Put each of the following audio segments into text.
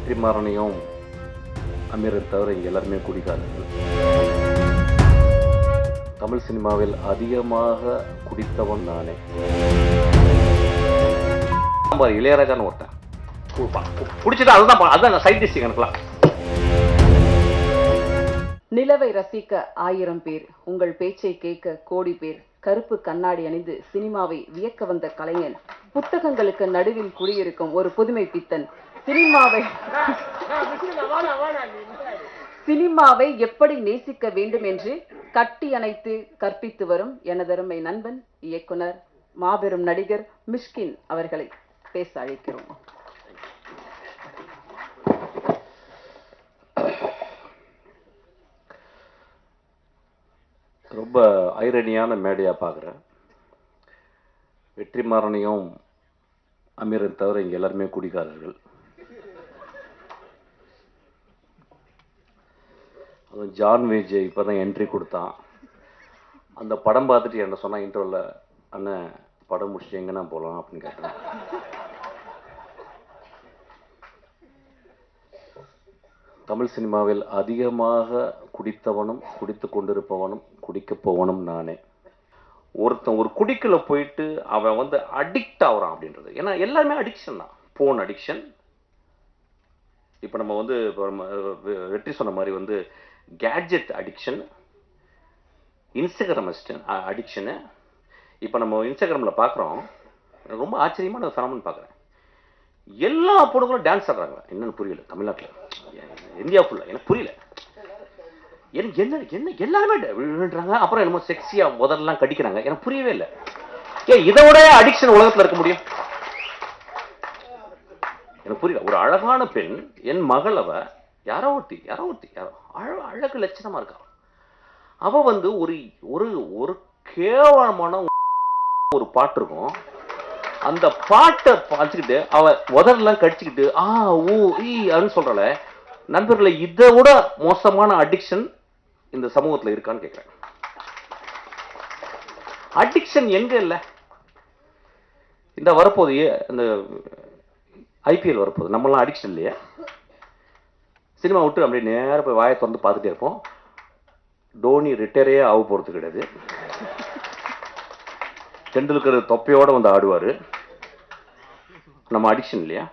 வெற்றிமாறனையும் அமீரை தவிர இங்கே எல்லாருமே குடிக்காரர்கள். தமிழ் சினிமாவில் அதிகமாக குடித்தவன் நானே. இளையராஜான்னு ஒருத்தன் குடிச்சிட்டு அதுதான் சைட் டிஷ் எனக்குலாம். நிலவை ரசிக்க 1000 பேர், உங்கள் பேச்சை கேட்க கோடி பேர். கருப்பு கண்ணாடி அணிந்து சினிமாவை வியக்க வந்த கலைஞன், புத்தகங்களுக்கு நடுவில் குடியிருக்கும் ஒரு புதுமை பித்தன். சினிமாவை எப்படி நேசிக்க வேண்டும் என்று கட்டி அணைத்து கற்பித்து வரும் எனதருமை நண்பன், இயக்குனர், மாபெரும் நடிகர் மிஷ்கின் அவர்களை பேச அழைக்கிறோம். ரொம்ப ஐரணியான மேடையா பார்க்குறேன். வெற்றிமாறனையும் அமீரை தவிர இங்கே எல்லாருமே குடிக்காரர்கள். அதுவும் ஜான் விஜய் இப்போ தான் என்ட்ரி கொடுத்தான். அந்த படம் பார்த்துட்டு என்ன சொன்னால் இன்டர்வல்ல, அண்ணன் படம் முடிச்சுட்டு எங்கன்னா போகலாம் அப்படின்னு கேட்டேன். தமிழ் சினிமாவில் அதிகமாக குடித்தவனும் குடித்து கொண்டிருப்பவனும் குடிக்க போவனும் நானே. ஒருத்தன் ஒரு குடிக்கல போயிட்டு அவன் வந்து அடிக்ட் ஆகுறான் அப்படின்றது. ஏன்னா எல்லாருமே அடிக்ஷன் தான். Phone addiction. இப்போ நம்ம வந்து வெற்றி சொன்ன மாதிரி வந்து கேட்ஜெட் அடிக்ஷன், இன்ஸ்டாகிராம் அடிக்ஷனு. இப்போ நம்ம இன்ஸ்டாகிராமில் பார்க்குறோம், ரொம்ப ஆச்சரியமான ஃபெனோமெனன் பார்க்குறேன். எல்லா பொண்ணுங்களும் டான்ஸ் ஆடுறாங்க. என்னன்னு புரியல. தமிழ்நாட்டில், இந்தியா ஃபுல்லாக எனக்கு புரியல. என்ன என்ன எல்லாருமே விழுறாங்க. அப்புறம் என்னமோ செக்ஸியா முதல்லாம் கடிக்கிறாங்க. எனக்கு புரியவே இல்லை. இதை விட அடிக்ஷன் உலகத்தில் இருக்க முடியும்? எனக்கு புரியல. ஒரு அழகான பெண், என் மகள், அவ யாரோ ஒருத்தி அழகு லட்சணமா இருக்கா. அவ வந்து ஒரு ஒரு ஒரு கேவலமான ஒரு பாட்டு இருக்கும். அந்த பாட்டை பார்த்துக்கிட்டு அவ உதரெல்லாம் கடிச்சுக்கிட்டு அப்படின்னு சொல்றால. நண்பர்களை, இதை விட மோசமான அடிக்ஷன் இந்த சமூகத்தில் இருக்கான்னு கேட்கிறேன். அடிக்ஷன் எங்க இல்ல? இந்த வரப்போது இந்த ஐபிஎல் வரப்போகுது. நம்மளாம் அடிக்ஷன் இல்லையா? சினிமா விட்டு அப்படியே நேரம் போய் வாயை திறந்து பார்த்துட்டே இருப்போம். டோனி ரிட்டையரே ஆக போறது கிடையாது. டெண்டுல்கர் தொப்பையோட வந்து ஆடுவாரு. நம்ம அடிக்ஷன் இல்லையா?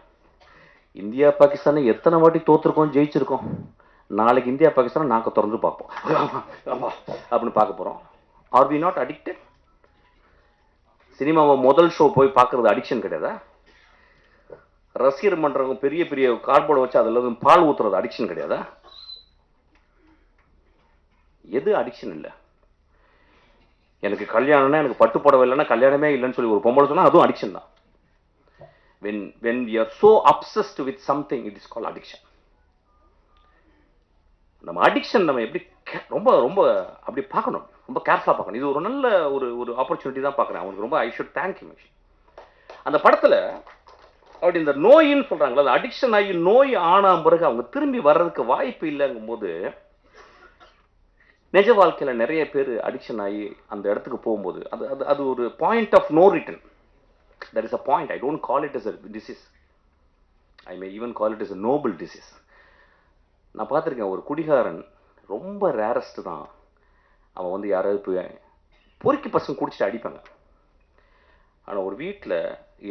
இந்தியா பாகிஸ்தானை எத்தனை வாட்டி தோத்துருக்கோம், ஜெயிச்சிருக்கோம். நாளைக்கு இந்தியா பாகிஸ்தான் நாக்க திறந்து பார்ப்போம் அப்படின்னு பார்க்க போறோம். Are we not addicted? சினிமாவை முதல் ஷோ போய் பார்க்கறது அடிக்ஷன் கிடையாதா? ரசிகர் மன்றவங்க பெரிய பெரிய கார்போர்டை வச்சு அதுல இருந்து பால் ஊத்துறது அடிக்ஷன் கிடையாதா? எது அடிக்ஷன் இல்லை? எனக்கு கல்யாணம்னா, எனக்கு பட்டு புடவை இல்லைன்னா கல்யாணமே இல்லைன்னு சொல்லி ஒரு பொம்பளை சொன்னா அதுவும் அடிக்ஷன் தான். When we are so obsessed with something, it is called addiction. நம்ம அடிக்ஷன் நம்ம எப்படி ரொம்ப ரொம்ப அப்படி பார்க்கணும், ரொம்ப கேர்ஃபுல்லாக பார்க்கணும். இது ஒரு நல்ல ஒரு ஆப்பர்ச்சுனிட்டி தான் பார்க்குறேன். அவனுக்கு ரொம்ப ஐ ஷுட் தேங்க் யூ. அந்த படத்தில் அப்படி இந்த நோயின்னு சொல்கிறாங்களா, அந்த அடிக்ஷன் ஆகி நோய் ஆன பிறகு அவங்க திரும்பி வர்றதுக்கு வாய்ப்பு இல்லைங்கும் போது, நிஜ வாழ்க்கையில் நிறைய பேர் அடிக்ஷன் ஆகி அந்த இடத்துக்கு போகும்போது அது ஒரு point of no return. There is a point. I don't call it as a disease. I may even call it as a noble disease. நான் பார்த்துருக்கேன், ஒரு குடிகாரன் ரொம்ப ரேரஸ்ட் தான். அவன் வந்து யாராவது போய் பொறுக்கி பசங்க குடிச்சிட்டு அடிப்பாங்க. ஆனால் ஒரு வீட்டில்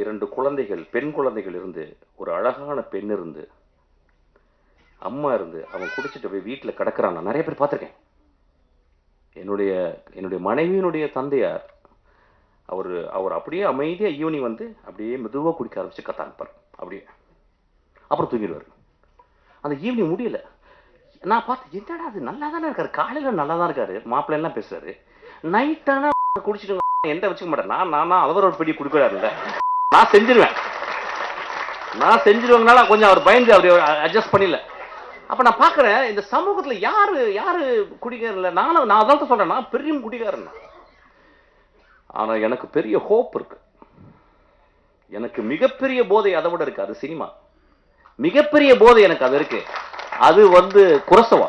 2 குழந்தைகள், பெண் குழந்தைகள் இருந்து, ஒரு அழகான பெண் இருந்து, அம்மா இருந்து, அவன் குடிச்சிட்டு போய் வீட்டில் கிடக்கிறான். நான் நிறைய பேர் பார்த்துருக்கேன். என்னுடைய மனைவியினுடைய தந்தையார், அவர் அப்படியே அமைதியாக ஈவினிங் வந்து அப்படியே மெதுவாக குடிக்க ஆரம்பிச்சு கத்தான்பார். அப்படியே அப்புறம் தூங்கிடுவார். அந்த ஈவினிங் முடியல. நான் பார்த்து, என்னடா அது நல்லா தானே இருக்காரு, காலையில் நல்லா தான் இருக்காரு, மாப்பிள்ளைலாம் பேசுறாரு, நைட்டானா குடிச்சிட்டு எந்த வச்சுக்க மாட்டேன். நான் அவர் ஒரு பெரிய குடிக்கிறாரு இல்லை, நான் செஞ்சிருவேங்கனால கொஞ்சம் அவர் பயந்து அவர் அட்ஜஸ்ட் பண்ணல. அப்போ நான் பார்க்குறேன், இந்த சமூகத்தில் யாரு குடிக்காரன் இல்லை. நான் அதான் சொல்கிறேன், நான் பெரிய குடிக்காரன். ஆனா எனக்கு பெரிய ஹோப் இருக்கு. எனக்கு மிகப்பெரிய போதை அதை விட இருக்கு. அது சினிமா. மிகப்பெரிய போதை எனக்கு அது இருக்கு. அது வந்து குரசவா.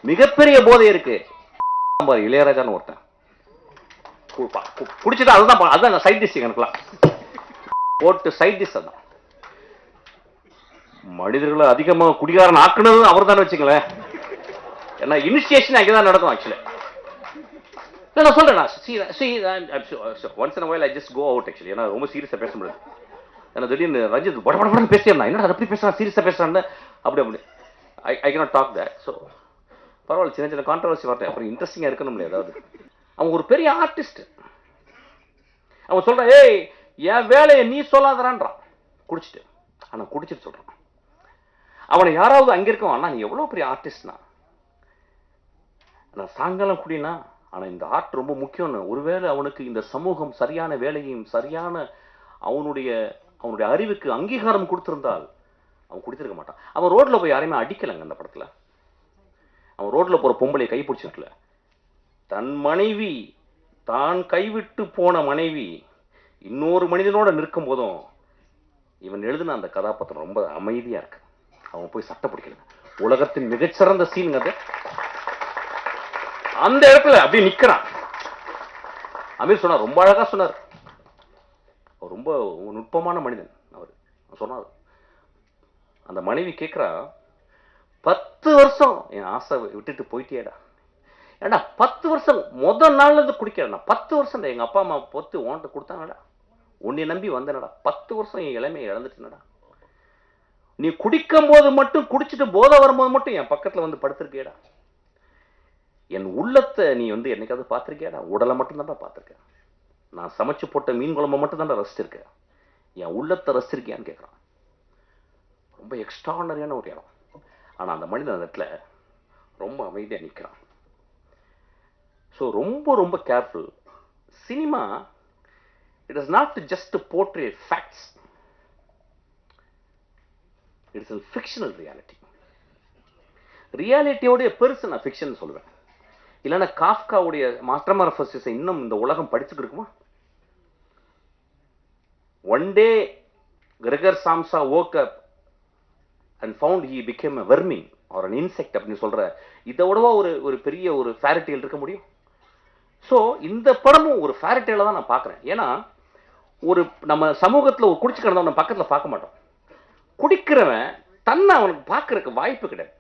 மிகப்பெரிய போதை இருக்கு. இளையராஜான்னு ஒருத்தன் குடிச்சிட்டு அதுதான் சைட் டிஷ். எனக்குலாம் போட்டு சைட் டிஷ். அதான் மனிதர்களை அதிகமாக குடிகாரன் ஆக்குனது அவர் தானே வச்சுங்களேன். ஏன்னா இனிஷியேஷன் அங்கே தான் நடக்கும் ஆக்சுவலி. நான் சொல்றேன் once in while I just go out actually. ஏன்னா ரொம்ப சீரியஸா பேச முடியாது. ஏன்னா திடீர்னு ரஞ்சித் படப்படப்படன்னு பேசியிருந்தான், என்ன அப்படி பேசுறான் சீரியஸா பேசுறான்னு அப்படி அப்படி I cannot talk that. So பரவாயில்ல, சின்ன சின்ன கான்ட்ரவர்சி வரட்டேன், அப்புறம் இன்ட்ரெஸ்டிங்காக இருக்கணும். ஏதாவது அவன் ஒரு பெரிய ஆர்டிஸ்ட், அவன் சொல்றான் ஏய் என் வேலையை நீ சொல்லாதறான்றான் குடிச்சிட்டு. ஆனா குடிச்சிட்டு சொல்றான். அவனை யாராவது அங்க இருக்கவன் அண்ணா நீ எவ்வளவு பெரிய ஆர்டிஸ்ட்னா, நான் சாயங்காலம் குடினா ஆனா இந்த ஆர்ட் ரொம்ப முக்கியம்னு. ஒருவேளை அவனுக்கு இந்த சமூகம் சரியான வேலையும் சரியான அவனுடைய அறிவுக்கு அங்கீகாரம் கொடுத்திருந்தால் அவன் குடித்திருக்க மாட்டான். அவன் ரோட்ல போய் யாரையுமே அடிக்கலங்க அந்த படத்துல. அவன் ரோட்ல போற பொம்பளையை கைப்பிடிச்சிருக்கல. தன் மனைவி, தான் கைவிட்டு போன மனைவி இன்னொரு மனிதனோட நிற்கும் போதும் இவன் எழுதின அந்த கதாபாத்திரம் ரொம்ப அமைதியா இருக்கு. அவன் போய் சட்டை பிடிக்கல. உலகத்தின் மிகச்சிறந்த சீன் அது. அந்த இடத்துல அப்படியே நிக்கிறான். அமீர் சொன்னார், ரொம்ப அழகா சொன்னார். ரொம்ப நுட்பமான மனிதன் அவர் சொன்னார். அந்த மனைவி கேட்கிறா, 10 வருஷம் என் ஆசை விட்டுட்டு போயிட்டியேடா. ஏடா 10 வருஷம் முதல் நாள்ல இருந்து குடிக்கிறேன். 10 வருஷம் எங்க அப்பா அம்மா பொத்து உன்கிட்ட கொடுத்தாங்கடா, உன்னை நம்பி வந்தனடா. 10 வருஷம் என் இளமையை இழந்துட்டேனடா. நீ குடிக்கும் போது மட்டும், குடிச்சிட்டு போதை வரும்போது மட்டும் என் பக்கத்துல வந்து படுத்திருக்கேடா. என் உள்ளத்தை நீ என்னைக்காவது பார்த்திருக்கியாடா? உடலை மட்டும் தான்டா பார்த்திருக்கேன். நான் சமைச்சு போட்ட மீன் குழம்பை மட்டும் தான்டா ரசிச்சிருக்கேன். என் உள்ளத்தை ரசிச்சிருக்கியான்னு கேட்கறான். ரொம்ப எக்ஸ்ட்ரானரியான ஒரு இடம். ஆனா அந்த மனிதன் அந்த இடத்துல ரொம்ப அமைதியா நிற்கிறான். ஸோ ரொம்ப ரொம்ப careful. Cinema it is not just to portray facts, it's a fictional reality. ரியாலிட்டியோடைய பெருசு நான் ஃபிக்ஷன் சொல்லுவேன். இல்லைன்னா காஃப்காவுடைய மாஸ்டர்மார்ஃபசிஸை இன்னும் இந்த உலகம் படிச்சுட்டு இருக்குமா? One day Gregor Samsa woke up and found he became a vermin or an insect அப்படின்னு சொல்ற இதை விடவா ஒரு பெரிய ஒரு ஃபேரி டேல் இருக்க முடியும்? ஸோ இந்த படமும் ஒரு ஃபேரி டேலை தான் நான் பார்க்குறேன். ஏன்னா நம்ம சமூகத்தில் ஒரு குடிச்சு கிடந்தவன் நம்ம பக்கத்தில் பார்க்க மாட்டோம். குடிக்கிறவன் தன்னை அவனுக்கு பார்க்கறதுக்கு வாய்ப்பு கிடையாது.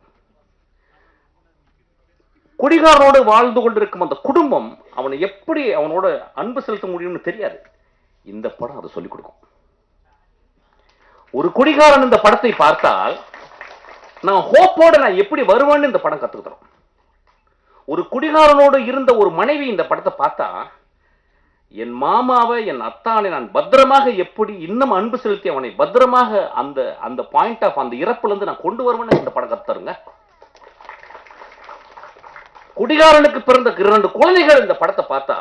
குடிகாரனோடு வாழ்ந்து கொண்டிருக்கும் அந்த குடும்பம் அவனை எப்படி அவனோட அன்பு செலுத்த முடியும்னு தெரியாது. இந்த படம் அதை சொல்லிக் கொடுக்கும். ஒரு குடிகாரன் இந்த படத்தை பார்த்தால் நான் ஹோப்போட நான் எப்படி வருவேன்னு இந்த படம் கத்துக்கிறோம். ஒரு குடிகாரனோடு இருந்த ஒரு மனைவி இந்த படத்தை பார்த்தா என் மாமாவை, என் அத்தானை நான் பத்திரமாக எப்படி இன்னும் அன்பு செலுத்தி அவனை பத்திரமாக அந்த பாயிண்ட் ஆஃப் அந்த இறப்புல இருந்து நான் கொண்டு வருவேன்னு இந்த படம் கத்துருங்க. குடிகாரனுக்கு பிறந்த 2 குழந்தைகள் இந்த படத்தை பார்த்தா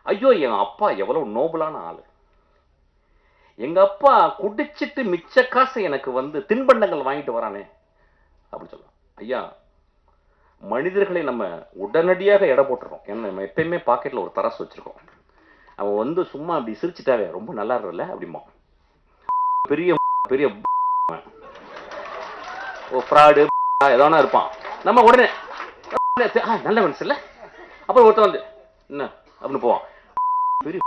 ஐயோ என் அப்பா எவ்வளவு நோபலான ஆளு, எங்க அப்பா குடிச்சிட்டு மிச்ச காசை எனக்கு தின்பண்டங்கள் வாங்கிட்டு வரானே அப்படின்னு சொல்லலாம். ஐயா, மனிதர்களை நம்ம உடனடியாக எடை போட்டுறோம். ஏன்னா நம்ம எப்பயுமே பாக்கெட்ல ஒரு தராசு வச்சிருக்கோம். அவன் சும்மா அப்படி சிரிச்சுட்டாவே ரொம்ப நல்லா இருக்குல்ல அப்படிமா, பெரிய பெரிய ஃப்ராடு ஏதோனா இருப்பான். நம்ம உடனே நல்ல மனுஷன் இல்ல, அப்புறம் ஒருத்தன் என்ன அப்படின்னு போவான், பெரிய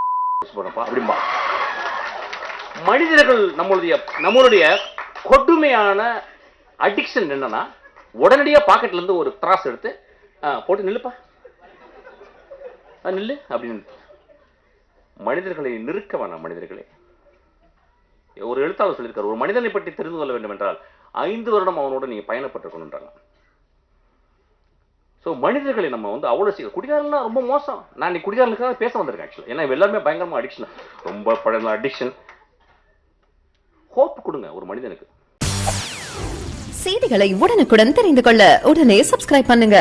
அப்படிம்பா. மனிதர்கள் நம்மளுடைய கொடுமையான அடிக்ஷன் என்னன்னா உடனடியா பாக்கெட்ல இருந்து ஒரு திராஸ் எடுத்து போட்டு நில்லுப்பா நில்லு அப்படின்னு. மனிதர்களை நிறுக்க வேணாம். மனிதர்களை ஒரு எழுத்தாளர் சொல்லியிருக்காரு, ஒரு மனிதனை பற்றி தெரிந்து கொள்ள வேண்டும் என்றால் 5 வருடம் அவனோட நீங்க பயணப்பட்டிருக்கணும்ன்றாங்க. ஸோ மனிதர்களை நம்ம அவ்வளோ சீக்கிரம் குடிகாரன்னா ரொம்ப மோசம். நான் நீ குடிகாரனுக்காக பேச வந்திருக்கேன் ஆக்சுவலி. ஏன்னா எல்லாருமே பயங்கரமா அடிக்ஷன், ரொம்ப பழைய அடிக்ஷன். ஹோப் கொடுங்க ஒரு மனிதனுக்கு. செய்திகளை உடனுக்குடன் தெரிந்து கொள்ள உடனே சப்ஸ்கிரைப் பண்ணுங்க.